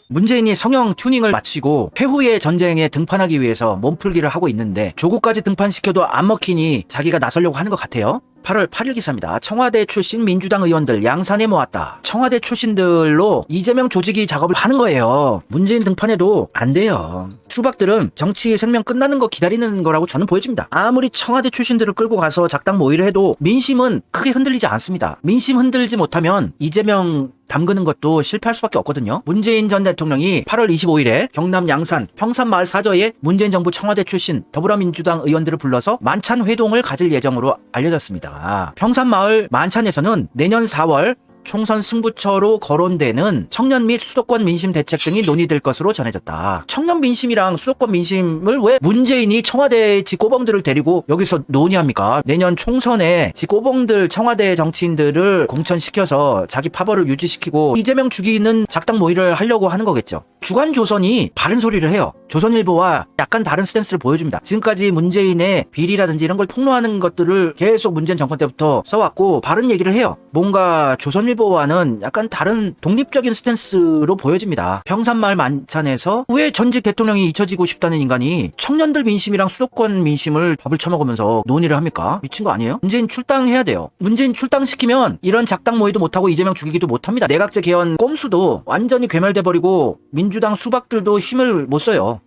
문재인이 성형 튜닝을 마치고 최후의 전쟁에 등판하기 위해서 몸풀기를 하고 있는데 조국까지 등판시켜도 안 먹히니 자기가 나서려고 하는 것 같아요. 8월 8일 기사입니다. 청와대 출신 민주당 의원들 양산에 모았다. 청와대 출신들로 이재명 조직이 작업을 하는 거예요. 문재인 등판해도 안 돼요. 수박들은 정치 생명 끝나는 거 기다리는 거라고 저는 보여집니다. 아무리 청와대 출신들을 끌고 가서 작당 모의를 해도 민심은 크게 흔들리지 않습니다. 민심 흔들지 못하면 이재명 담그는 것도 실패할 수밖에 없거든요. 문재인 전 대통령이 8월 25일에 경남 양산 평산마을 사저에 문재인 정부 청와대 출신 더불어민주당 의원들을 불러서 만찬 회동을 가질 예정으로 알려졌습니다. 평산마을 만찬에서는 내년 4월 총선 승부처로 거론되는 청년 및 수도권 민심 대책 등이 논의될 것으로 전해졌다. 청년 민심이랑 수도권 민심을 왜 문재인이 청와대 직고봉들을 데리고 여기서 논의합니까? 내년 총선에 직고봉들 청와대 정치인들을 공천시켜서 자기 파벌을 유지시키고 이재명 죽이는 작당 모의를 하려고 하는 거겠죠. 주간조선이 바른 소리를 해요. 조선일보와 약간 다른 스탠스를 보여줍니다. 지금까지 문재인의 비리라든지 이런 걸 폭로하는 것들을 계속 문재인 정권 때부터 써왔고 바른 얘기를 해요. 뭔가 조선일보와는 약간 다른 독립적인 스탠스로 보여집니다. 평산마을 만찬에서 왜 전직 대통령이 잊혀지고 싶다는 인간이 청년들 민심이랑 수도권 민심을 밥을 처먹으면서 논의를 합니까? 미친 거 아니에요? 문재인 출당해야 돼요. 문재인 출당시키면 이런 작당 모의도 못하고 이재명 죽이기도 못합니다. 내각제 개헌 꼼수도 완전히 괴멸돼버리고 민주당 수박들도 힘을 못 써요.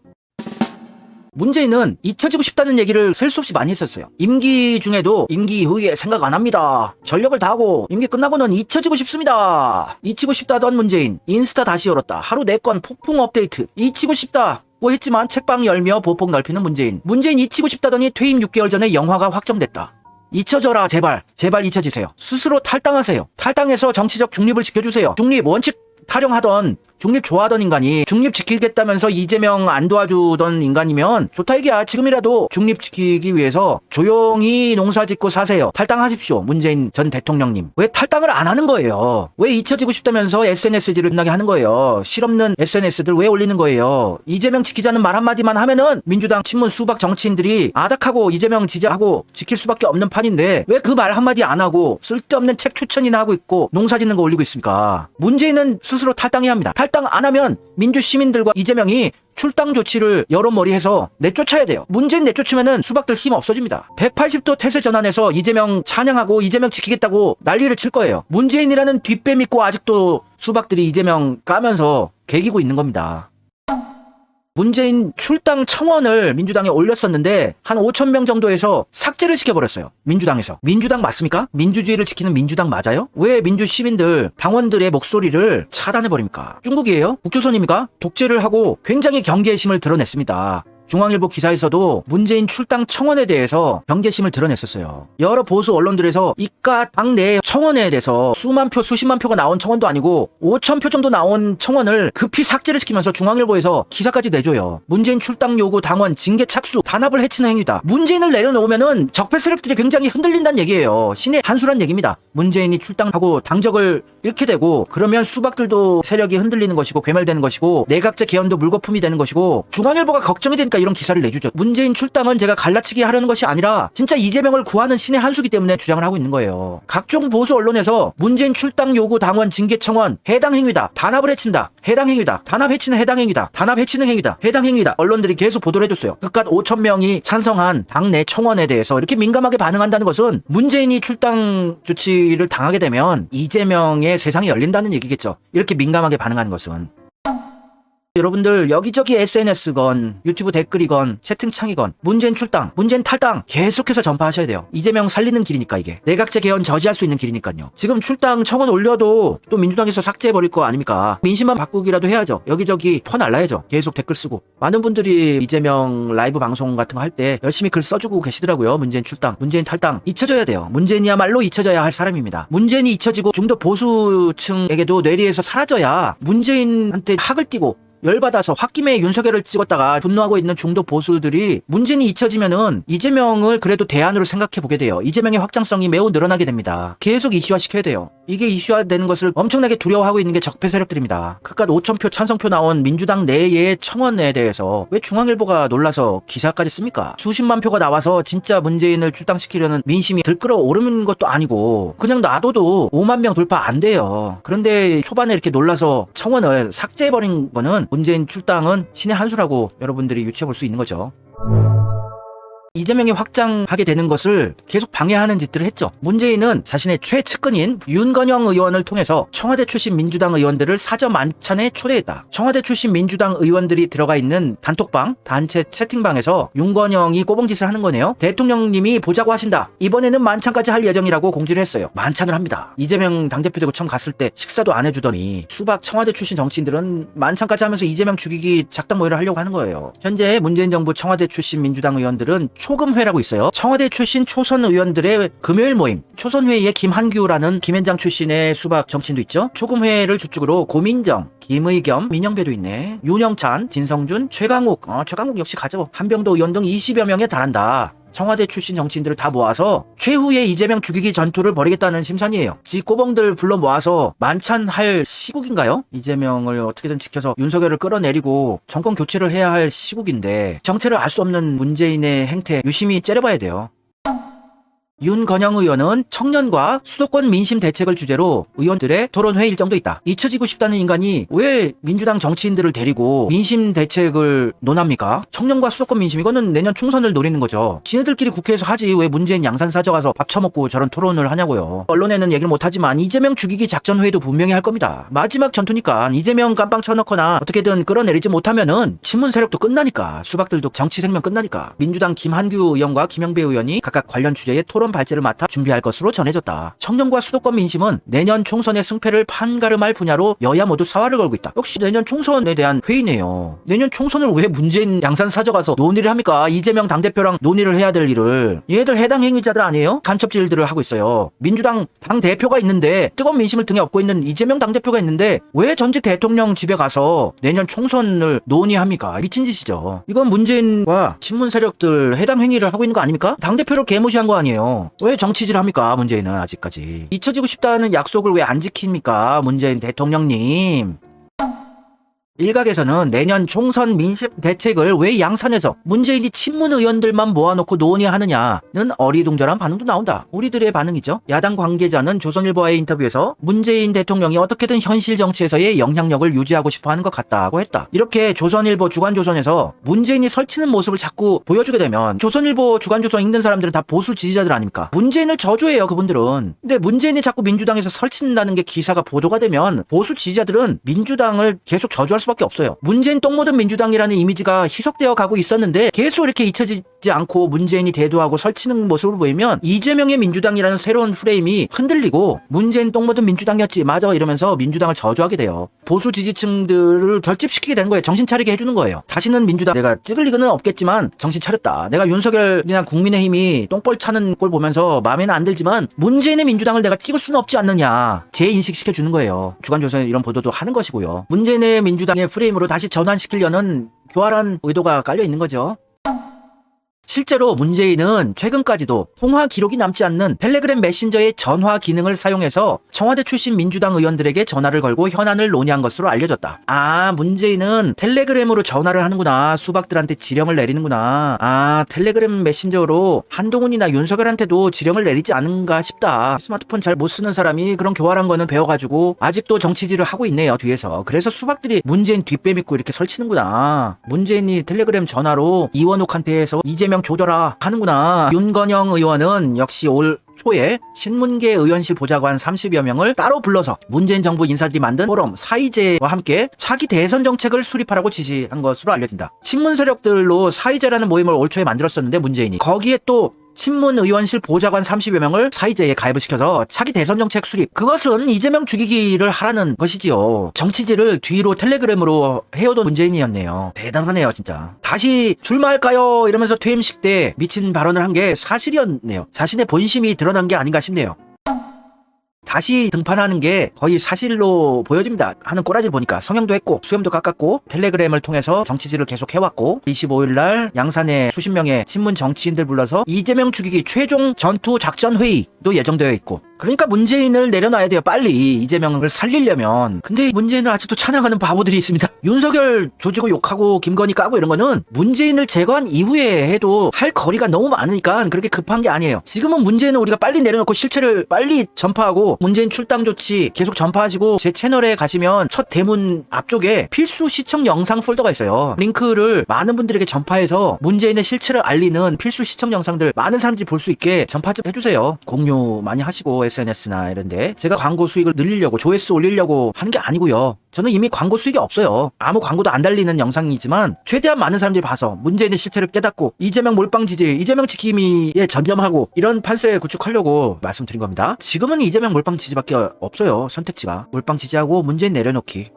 문재인은 잊혀지고 싶다는 얘기를 셀 수 없이 많이 했었어요. 임기 중에도 임기 이후에 생각 안 합니다. 전력을 다하고 임기 끝나고는 잊혀지고 싶습니다. 잊히고 싶다던 문재인 인스타 다시 열었다. 하루 4건 폭풍 업데이트. 잊히고 싶다고 했지만 책방 열며 보폭 넓히는 문재인. 문재인 잊히고 싶다더니 퇴임 6개월 전에 영화가 확정됐다. 잊혀져라 제발 잊혀지세요. 스스로 탈당하세요. 탈당해서 정치적 중립을 지켜주세요. 중립 원칙 타령하던 중립 좋아하던 인간이 중립 지키겠다면서 이재명 안 도와주던 인간이면 좋다 얘기야. 지금이라도 중립 지키기 위해서 조용히 농사 짓고 사세요. 탈당하십시오. 문재인 전 대통령님. 왜 탈당을 안 하는 거예요? 왜 잊혀지고 싶다면서 SNS질을 끝나게 하는 거예요? 실없는 SNS들 왜 올리는 거예요? 이재명 지키자는 말 한마디만 하면은 민주당 친문 수박 정치인들이 아닥하고 이재명 지지하고 지킬 수밖에 없는 판인데 왜 그 말 한마디 안 하고 쓸데없는 책 추천이나 하고 있고 농사 짓는 거 올리고 있습니까? 문재인은 스스로 탈당해야 합니다. 탈당 안 하면 민주 시민들과 이재명이 출당 조치를 여러 머리 해서 내쫓아야 돼요. 문재인 내쫓으면은 수박들 힘 없어집니다. 180도 태세 전환해서 이재명 찬양하고 이재명 지키겠다고 난리를 칠 거예요. 문재인이라는 뒷배 믿고 아직도 수박들이 이재명 까면서 개기고 있는 겁니다. 문재인 출당 청원을 민주당에 올렸었는데 한 5,000명 정도에서 삭제를 시켜버렸어요. 민주당에서. 민주당 맞습니까? 민주주의를 지키는 민주당 맞아요? 왜 민주 시민들, 당원들의 목소리를 차단해버립니까? 중국이에요? 북조선입니까? 독재를 하고 굉장히 경계심을 드러냈습니다. 중앙일보 기사에서도 문재인 출당 청원에 대해서 경계심을 드러냈었어요. 여러 보수 언론들에서 이깟 당내 청원에 대해서 수만 표, 수십만 표가 나온 청원도 아니고 5,000표 정도 나온 청원을 급히 삭제를 시키면서 중앙일보에서 기사까지 내줘요. 문재인 출당 요구 당원 징계 착수, 단합을 해치는 행위다. 문재인을 내려놓으면은 적폐 세력들이 굉장히 흔들린다는 얘기예요. 신의 한수란 얘기입니다. 문재인이 출당하고 당적을 잃게 되고 그러면 수박들도 세력이 흔들리는 것이고 괴멸되는 것이고 내각제 개헌도 물거품이 되는 것이고 중앙일보가 걱정이 되니까 이런 기사를 내주죠. 문재인 출당은 제가 갈라치기 하려는 것이 아니라 진짜 이재명을 구하는 신의 한수기 때문에 주장을 하고 있는 거예요. 각종 보수 언론에서 문재인 출당 요구 당원 징계 청원 해당 행위다. 단합을 해친다. 해당 행위다. 단합 해치는 해당 행위다. 단합 해치는 행위다. 해당 행위다. 언론들이 계속 보도를 해줬어요. 그깟 5,000명이 찬성한 당내 청원에 대해서 이렇게 민감하게 반응한다는 것은 문재인이 출당 조치를 당하게 되면 이재명의 세상이 열린다는 얘기겠죠. 이렇게 민감하게 반응하는 것은. 여러분들 여기저기 SNS건 유튜브 댓글이건 채팅창이건 문재인 출당, 문재인 탈당 계속해서 전파하셔야 돼요. 이재명 살리는 길이니까 이게. 내각제 개헌 저지할 수 있는 길이니까요. 지금 출당 청원 올려도 또 민주당에서 삭제해버릴 거 아닙니까? 민심만 바꾸기라도 해야죠. 여기저기 퍼날라야죠. 계속 댓글 쓰고. 많은 분들이 이재명 라이브 방송 같은 거 할 때 열심히 글 써주고 계시더라고요. 문재인 출당, 문재인 탈당. 잊혀져야 돼요. 문재인이야말로 잊혀져야 할 사람입니다. 문재인이 잊혀지고 중도 보수층에게도 뇌리에서 사라져야 문재인한테 학을 띠고 열받아서 홧김에 윤석열을 찍었다가 분노하고 있는 중도 보수들이 문재인이 잊혀지면은 이재명을 그래도 대안으로 생각해 보게 돼요. 이재명의 확장성이 매우 늘어나게 됩니다. 계속 이슈화 시켜야 돼요. 이게 이슈화되는 것을 엄청나게 두려워하고 있는 게 적폐 세력들입니다. 그깟 5,000표 찬성표 나온 민주당 내의 청원에 대해서 왜 중앙일보가 놀라서 기사까지 씁니까? 수십만 표가 나와서 진짜 문재인을 출당시키려는 민심이 들끓어 오르는 것도 아니고 그냥 놔둬도 5만 명 돌파 안 돼요. 그런데 초반에 이렇게 놀라서 청원을 삭제해버린 거는 문재인 출당은 신의 한 수라고 여러분들이 유추해볼 수 있는 거죠. 이재명이 확장하게 되는 것을 계속 방해하는 짓들을 했죠. 문재인은 자신의 최측근인 윤건영 의원을 통해서 청와대 출신 민주당 의원들을 사저 만찬에 초대했다. 청와대 출신 민주당 의원들이 들어가 있는 단톡방, 단체 채팅방에서 윤건영이 꼬봉짓을 하는 거네요. 대통령님이 보자고 하신다. 이번에는 만찬까지 할 예정이라고 공지를 했어요. 만찬을 합니다. 이재명 당대표 되고 처음 갔을 때 식사도 안 해주더니 수박 청와대 출신 정치인들은 만찬까지 하면서 이재명 죽이기 작당 모의를 하려고 하는 거예요. 현재 문재인 정부 청와대 출신 민주당 의원들은 초금회라고 있어요. 청와대 출신 초선 의원들의 금요일 모임, 초선회의에 김한규라는 김현장 출신의 수박 정치인도 있죠. 초금회를 주축으로 고민정, 김의겸, 민영배도 있네. 윤영찬, 진성준, 최강욱, 최강욱 역시 가죠. 한병도 의원 등 20여 명에 달한다. 청와대 출신 정치인들을 다 모아서 최후의 이재명 죽이기 전투를 벌이겠다는 심산이에요. 지 꼬봉들 불러 모아서 만찬할 시국인가요? 이재명을 어떻게든 지켜서 윤석열을 끌어내리고 정권 교체를 해야 할 시국인데 정체를 알 수 없는 문재인의 행태 유심히 째려봐야 돼요. 윤건영 의원은 청년과 수도권 민심 대책을 주제로 의원들의 토론회 일정도 있다. 잊혀지고 싶다는 인간이 왜 민주당 정치인들을 데리고 민심 대책을 논합니까? 청년과 수도권 민심, 이거는 내년 총선을 노리는 거죠. 지네들끼리 국회에서 하지 왜 문재인 양산 사저가서 밥 처먹고 저런 토론을 하냐고요. 언론에는 얘기를 못하지만 이재명 죽이기 작전 회의도 분명히 할 겁니다. 마지막 전투니까 이재명 깜빵 쳐넣거나 어떻게든 끌어내리지 못하면은 친문 세력도 끝나니까, 수박들도 정치 생명 끝나니까 민주당 김한규 의원과 김영배 의원이 각각 관련 주제의 토론 발제를 맡아 준비할 것으로 전해졌다. 청년과 수도권 민심은 내년 총선의 승패를 판가름할 분야로 여야 모두 사활을 걸고 있다. 역시 내년 총선에 대한 회의네요. 내년 총선을 왜 문재인 양산 사저가서 논의를 합니까? 이재명 당대표랑 논의를 해야 될 일을. 얘들 해당 행위자들 아니에요? 간첩질들을 하고 있어요. 민주당 당대표가 있는데, 뜨거운 민심을 등에 업고 있는 이재명 당대표가 있는데 왜 전직 대통령 집에 가서 내년 총선을 논의합니까? 미친 짓이죠. 이건 문재인과 친문 세력들 해당 행위를 하고 있는 거 아닙니까? 당대표를 개무시한 거 아니에요. 왜 정치질 합니까? 문재인은 아직까지. 잊혀지고 싶다는 약속을 왜 안 지킵니까? 문재인 대통령님. 일각에서는 내년 총선 민심 대책을 왜 양산해서 문재인이 친문 의원들만 모아놓고 논의하느냐는 어리둥절한 반응도 나온다. 우리들의 반응이죠. 야당 관계자는 조선일보와의 인터뷰에서 문재인 대통령이 어떻게든 현실 정치에서의 영향력을 유지하고 싶어하는 것 같다고 했다. 이렇게 조선일보 주간조선에서 문재인이 설치는 모습을 자꾸 보여주게 되면, 조선일보 주간조선 읽는 사람들은 다 보수 지지자들 아닙니까? 문재인을 저주해요, 그분들은. 근데 문재인이 자꾸 민주당에서 설친다는 게 기사가 보도가 되면 보수 지지자들은 민주당을 계속 저주할 수밖에 없어요. 문재인 똥 묻은 민주당이라는 이미지가 희석되어 가고 있었는데 계속 이렇게 잊혀지지 않고 문재인이 대두하고 설치는 모습을 보이면 이재명의 민주당이라는 새로운 프레임이 흔들리고 문재인 똥 묻은 민주당이었지 맞아 이러면서 민주당을 저주하게 돼요. 보수 지지층들을 결집시키게 된 거예요. 정신 차리게 해주는 거예요. 다시는 민주당 내가 찍을 리는 없겠지만 정신 차렸다. 내가 윤석열이나 국민의힘이 똥볼 차는 꼴 보면서 마음에는 안 들지만 문재인의 민주당을 내가 찍을 수는 없지 않느냐 재인식시켜주는 거예요. 주간조선에 이런 보도도 하는 것이고요. 문재인의 민주당의 프레임으로 다시 전환시키려는 교활한 의도가 깔려 있는 거죠. 실제로 문재인은 최근까지도 통화 기록이 남지 않는 텔레그램 메신저의 전화 기능을 사용해서 청와대 출신 민주당 의원들에게 전화를 걸고 현안을 논의한 것으로 알려졌다. 아, 문재인은 텔레그램으로 전화를 하는구나. 수박들한테 지령을 내리는구나. 아, 텔레그램 메신저로 한동훈이나 윤석열한테도 지령을 내리지 않은가 싶다. 스마트폰 잘 못 쓰는 사람이 그런 교활한 거는 배워가지고 아직도 정치질을 하고 있네요, 뒤에서. 그래서 수박들이 문재인 뒷배 믿고 이렇게 설치는구나. 문재인이 텔레그램 전화로 이원욱한테 해서 이재명 조져라 하는구나. 윤건영 의원은 역시 올 초에 신문계 의원실 보좌관 30여 명을 따로 불러서 문재인 정부 인사들이 만든 포럼 사이제와 함께 차기 대선 정책을 수립하라고 지시한 것으로 알려진다. 친문 세력들로 사이제라는 모임을 올 초에 만들었었는데 문재인이 거기에 또 친문 의원실 보좌관 30여 명을 사이제에 가입을 시켜서 차기 대선 정책 수립, 그것은 이재명 죽이기를 하라는 것이지요. 정치질을 뒤로 텔레그램으로 해오던 문재인이었네요. 대단하네요 진짜. 다시 출마할까요? 이러면서 퇴임식 때 미친 발언을 한 게 사실이었네요. 자신의 본심이 드러난 게 아닌가 싶네요. 다시 등판하는 게 거의 사실로 보여집니다. 하는 꼬라지를 보니까 성형도 했고 수염도 깎았고 텔레그램을 통해서 정치질을 계속 해왔고 25일날 양산에 수십 명의 친문 정치인들 불러서 이재명 죽이기 최종 전투 작전 회의도 예정되어 있고 그러니까 문재인을 내려놔야 돼요. 빨리 이재명을 살리려면. 근데 문재인을 아직도 찬양하는 바보들이 있습니다. 윤석열 조지고 욕하고 김건희 까고 이런 거는 문재인을 제거한 이후에 해도 할 거리가 너무 많으니까 그렇게 급한 게 아니에요. 지금은 문재인은 우리가 빨리 내려놓고 실체를 빨리 전파하고 문재인 출당 조치 계속 전파하시고 제 채널에 가시면 첫 대문 앞쪽에 필수 시청 영상 폴더가 있어요. 링크를 많은 분들에게 전파해서 문재인의 실체를 알리는 필수 시청 영상들 많은 사람들이 볼 수 있게 전파 좀 해주세요. 공유 많이 하시고 SNS나 이런데 제가 광고 수익을 늘리려고 조회수 올리려고 하는 게 아니고요. 저는 이미 광고 수익이 없어요. 아무 광고도 안 달리는 영상이지만 최대한 많은 사람들이 봐서 문재인의 실체를 깨닫고 이재명 몰빵 지지, 이재명 지킴이에 전념하고 이런 판세 구축하려고 말씀드린 겁니다. 지금은 이재명 몰빵 지지밖에 없어요. 선택지가. 몰빵 지지하고 문재인 내려놓기.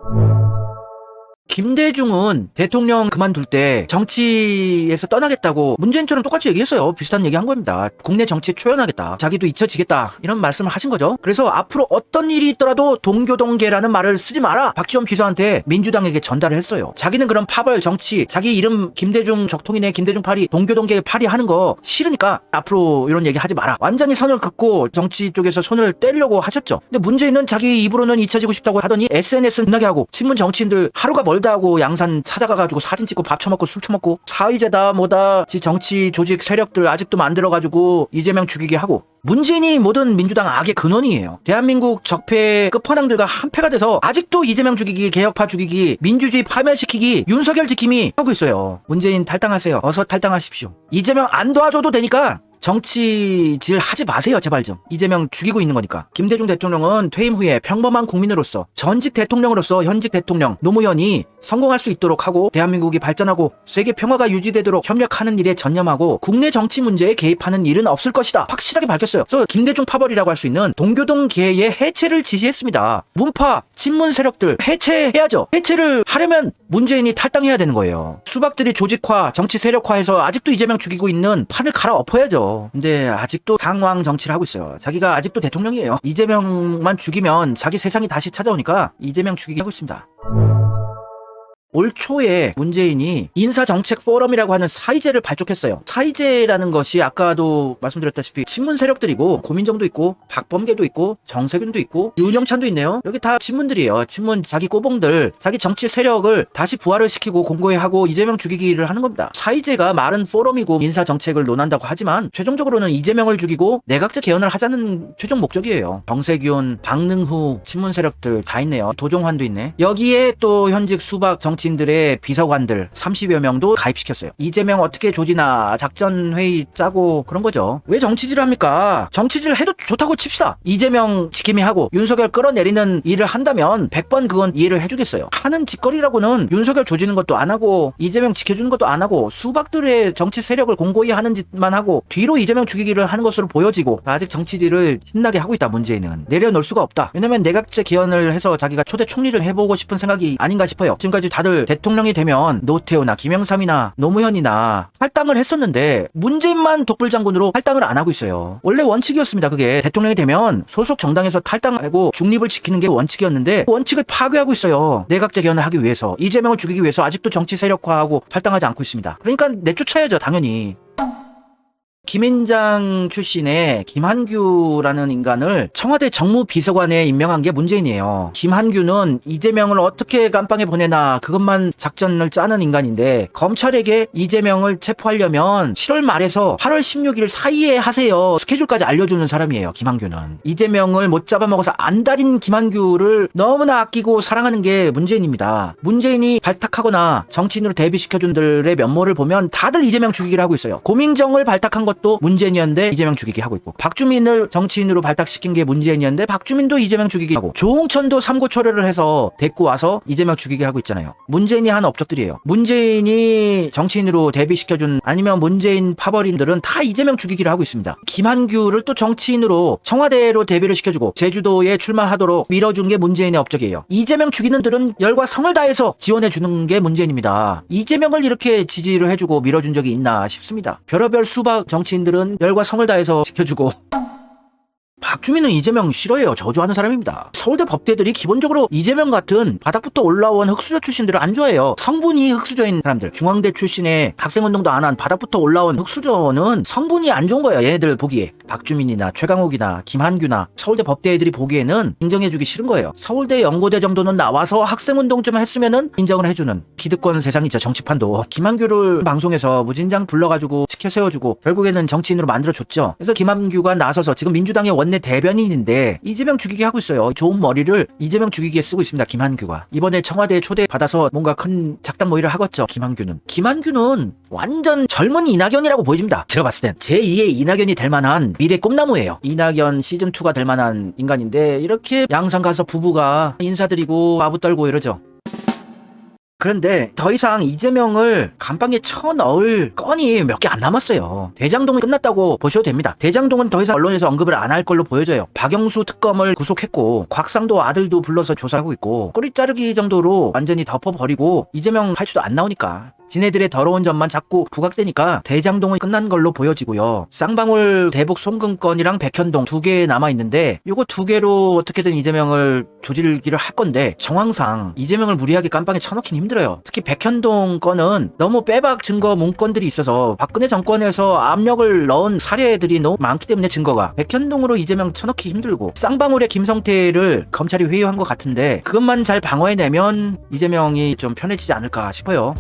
김대중은 대통령 그만둘 때 정치에서 떠나겠다고 문재인처럼 똑같이 얘기했어요. 비슷한 얘기 한 겁니다. 국내 정치에 초연하겠다. 자기도 잊혀지겠다. 이런 말씀을 하신 거죠. 그래서 앞으로 어떤 일이 있더라도 동교동계라는 말을 쓰지 마라. 박지원 비서한테 민주당에게 전달을 했어요. 자기는 그런 파벌 정치, 자기 이름 김대중 적통이네, 김대중 파리, 동교동계 파리 하는 거 싫으니까 앞으로 이런 얘기 하지 마라. 완전히 선을 긋고 정치 쪽에서 손을 떼려고 하셨죠. 근데 문재인은 자기 입으로는 잊혀지고 싶다고 하더니 SNS 끝나게 하고 친문 정치인들 하루가 멀다 하고 양산 찾아가가지고 사진 찍고 밥 처먹고 술 처먹고 사의제다 뭐다 정치 조직 세력들 아직도 만들어가지고 이재명 죽이게 하고 문재인이 모든 민주당 악의 근원이에요. 대한민국 적폐 끝판왕들과 한패가 돼서 아직도 이재명 죽이기, 개혁파 죽이기, 민주주의 파멸시키기, 윤석열 지킴이 하고 있어요. 문재인 탈당하세요. 어서 탈당하십시오. 이재명 안 도와줘도 되니까 정치질 하지 마세요. 제발 좀. 이재명 죽이고 있는 거니까. 김대중 대통령은 퇴임 후에 평범한 국민으로서 전직 대통령으로서 현직 대통령 노무현이 성공할 수 있도록 하고 대한민국이 발전하고 세계 평화가 유지되도록 협력하는 일에 전념하고 국내 정치 문제에 개입하는 일은 없을 것이다. 확실하게 밝혔어요. 그래서 김대중 파벌이라고 할 수 있는 동교동계의 해체를 지시했습니다. 문파, 친문 세력들 해체해야죠. 해체를 하려면 문재인이 탈당해야 되는 거예요. 수박들이 조직화, 정치 세력화해서 아직도 이재명 죽이고 있는 판을 갈아엎어야죠. 근데 아직도 상황 정치를 하고 있어요. 자기가 아직도 대통령이에요. 이재명만 죽이면 자기 세상이 다시 찾아오니까 이재명 죽이게 하고 있습니다. 올 초에 문재인이 인사정책 포럼이라고 하는 사의제를 발족했어요. 사의제라는 것이 아까도 말씀드렸다시피 친문 세력들이고 고민정도 있고 박범계도 있고 정세균도 있고 윤영찬도 있네요. 여기 다 친문들이에요. 친문 자기 꼬봉들 자기 정치 세력을 다시 부활을 시키고 공고회하고 이재명 죽이기를 하는 겁니다. 사의제가 말은 포럼이고 인사정책을 논한다고 하지만 최종적으로는 이재명을 죽이고 내각제 개헌을 하자는 최종 목적이에요. 정세균, 박능후 친문 세력들 다 있네요. 도종환도 있네. 여기에 또 현직 수박 정치 정치인들의 비서관들 30여 명도 가입시켰어요. 이재명 어떻게 조지나 작전회의 짜고 그런 거죠. 왜 정치질을 합니까? 정치질 해도 좋다고 칩시다. 이재명 지킴이 하고 윤석열 끌어내리는 일을 한다면 100번 그건 이해를 해주겠어요. 하는 짓거리라고는 윤석열 조지는 것도 안 하고 이재명 지켜주는 것도 안 하고 수박들의 정치 세력을 공고히 하는 짓만 하고 뒤로 이재명 죽이기를 하는 것으로 보여지고 아직 정치질을 신나게 하고 있다. 문재인은 내려놓을 수가 없다. 왜냐면 내각제 개헌을 해서 자기가 초대 총리를 해보고 싶은 생각이 아닌가 싶어요. 지금까지 다들 대통령이 되면 노태우나 김영삼이나 노무현이나 탈당을 했었는데 문재인만 독불장군으로 탈당을 안 하고 있어요. 원래 원칙이었습니다. 그게 대통령이 되면 소속 정당에서 탈당하고 중립을 지키는 게 원칙이었는데 원칙을 파괴하고 있어요. 내각제 개헌을 하기 위해서 이재명을 죽이기 위해서 아직도 정치 세력화하고 탈당하지 않고 있습니다. 그러니까 내쫓아야죠. 당연히. 김앤장 출신의 김한규라는 인간을 청와대 정무비서관에 임명한 게 문재인이에요. 김한규는 이재명을 어떻게 감방에 보내나 그것만 작전을 짜는 인간인데 검찰에게 이재명을 체포하려면 7월 말에서 8월 16일 사이에 하세요. 스케줄까지 알려주는 사람이에요. 김한규는. 이재명을 못 잡아먹어서 안달인 김한규를 너무나 아끼고 사랑하는 게 문재인입니다. 문재인이 발탁하거나 정치인으로 데뷔시켜준 들의 면모를 보면 다들 이재명 죽이기를 하고 있어요. 고민정을 발탁한 것도 문재인이었는데 이재명 죽이기 하고 있고 박주민을 정치인으로 발탁시킨 게 문재인이었는데 박주민도 이재명 죽이기 하고 조홍천도 삼고초려를 해서 데리고 와서 이재명 죽이기 하고 있잖아요. 문재인이 한 업적들이에요. 문재인이 정치인으로 데뷔시켜준 아니면 문재인 파벌인들은 다 이재명 죽이기를 하고 있습니다. 김한규를 또 정치인으로 청와대로 데뷔를 시켜주고 제주도에 출마하도록 밀어준 게 문재인의 업적이에요. 이재명 죽이는들은 열과 성을 다해서 지원해주는 게 문재인입니다. 이재명을 이렇게 지지를 해주고 밀어준 적이 있나 싶습니다. 별의별 수박 정치인들은 열과 성을 다해서 지켜주고 박주민은 이재명 싫어해요. 저주하는 사람입니다. 서울대 법대들이 기본적으로 이재명 같은 바닥부터 올라온 흑수저 출신들을 안 좋아해요. 성분이 흑수저인 사람들, 중앙대 출신의 학생운동도 안 한 바닥부터 올라온 흑수저는 성분이 안 좋은 거예요. 얘네들 보기에. 박주민이나 최강욱이나 김한규나 서울대 법대 애들이 보기에는 인정해주기 싫은 거예요. 서울대 연고대 정도는 나와서 학생운동 좀 했으면은 인정을 해주는 기득권 세상이죠. 정치판도. 김한규를 방송에서 무진장 불러가지고 지켜 세워주고 결국에는 정치인으로 만들어줬죠. 그래서 김한규가 나서서 지금 민주당의 원내 대변인인데 이재명 죽이게 하고 있어요. 좋은 머리를 이재명 죽이기에 쓰고 있습니다. 김한규가. 이번에 청와대에 초대받아서 뭔가 큰 작당 모의를 하겠죠. 김한규는 완전 젊은 이낙연이라고 보여집니다. 제가 봤을 땐 제2의 이낙연이 될 만한 미래 꿈나무예요. 이낙연 시즌2가 될 만한 인간인데 이렇게 양산 가서 부부가 인사드리고 아부 떨고 이러죠. 그런데 더 이상 이재명을 감방에 쳐넣을 건이 몇 개 안 남았어요. 대장동이 끝났다고 보셔도 됩니다. 대장동은 더 이상 언론에서 언급을 안 할 걸로 보여져요. 박영수 특검을 구속했고 곽상도 아들도 불러서 조사하고 있고 꼬리 자르기 정도로 완전히 덮어버리고 이재명 탈주도 안 나오니까 지네들의 더러운 점만 자꾸 부각되니까 대장동은 끝난 걸로 보여지고요. 쌍방울 대북 송금 건이랑 백현동 두 개 남아있는데 요거 두 개로 어떻게든 이재명을 조질기를 할 건데 정황상 이재명을 무리하게 깜빵에 쳐넣긴 힘들어요. 특히 백현동 건은 너무 빼박 증거 문건들이 있어서 박근혜 정권에서 압력을 넣은 사례들이 너무 많기 때문에 증거가 백현동으로 이재명 쳐넣기 힘들고 쌍방울의 김성태를 검찰이 회유한 것 같은데 그것만 잘 방어해내면 이재명이 좀 편해지지 않을까 싶어요.